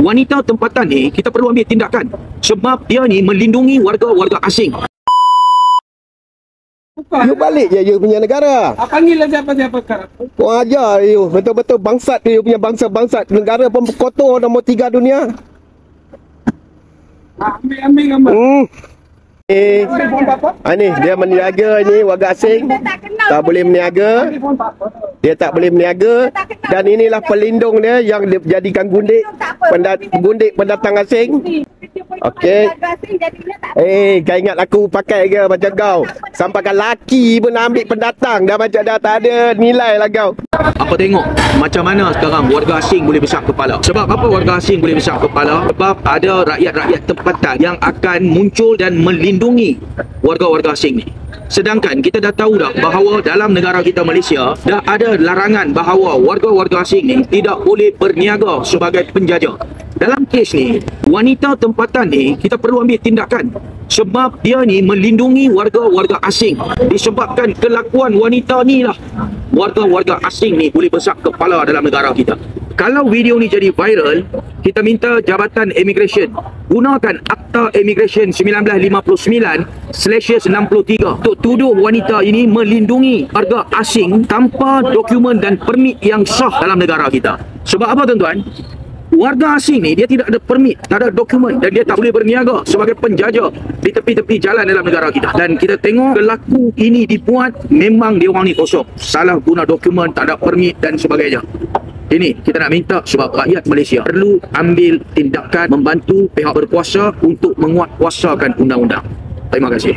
wanita tempatan ni kita perlu ambil tindakan sebab dia ni melindungi warga-warga asing. You balik je you punya negara. Panggil siapa-siapa sekarang. Kau ajar you. Betul-betul bangsat you punya bangsa-bangsat. Negara pun kotor nombor 3 dunia. Ambil gambar. Ni dia meniaga ni warga asing. Tak boleh meniaga. Dia tak boleh meniaga. Dan inilah pelindung dia yang dijadikan gundik pendatang asing. Okey. Kau ingat aku pakai ke macam kau? Sampaikan laki pun ambil pendatang. Dah macam dah tak ada nilai lah kau. Apa tengok macam mana sekarang warga asing boleh besar kepala. Sebab apa warga asing boleh besar kepala? Sebab ada rakyat-rakyat tempatan yang akan muncul dan melindungi warga-warga asing ni. Sedangkan kita dah tahu dah bahawa dalam negara kita Malaysia dah ada larangan bahawa warga-warga asing ni tidak boleh berniaga sebagai penjajah. Dalam kes ni, wanita tempatan ni kita perlu ambil tindakan sebab dia ni melindungi warga-warga asing. Disebabkan kelakuan wanita ni lah warga-warga asing ni boleh besar kepala dalam negara kita. Kalau video ni jadi viral, kita minta Jabatan Immigration gunakan Akta Immigration 1959/63 untuk tuduh wanita ini melindungi warga asing tanpa dokumen dan permit yang sah dalam negara kita. Sebab apa tuan-tuan? Warga asing ni dia tidak ada permit, tak ada dokumen dan dia tak boleh berniaga sebagai penjajah di tepi-tepi jalan dalam negara kita. Dan kita tengok pelaku ini dibuat memang dia orang ni kosong, salah guna dokumen, tak ada permit dan sebagainya. Ini kita nak minta sebab rakyat Malaysia perlu ambil tindakan membantu pihak berkuasa untuk menguatkuasakan undang-undang. Terima kasih.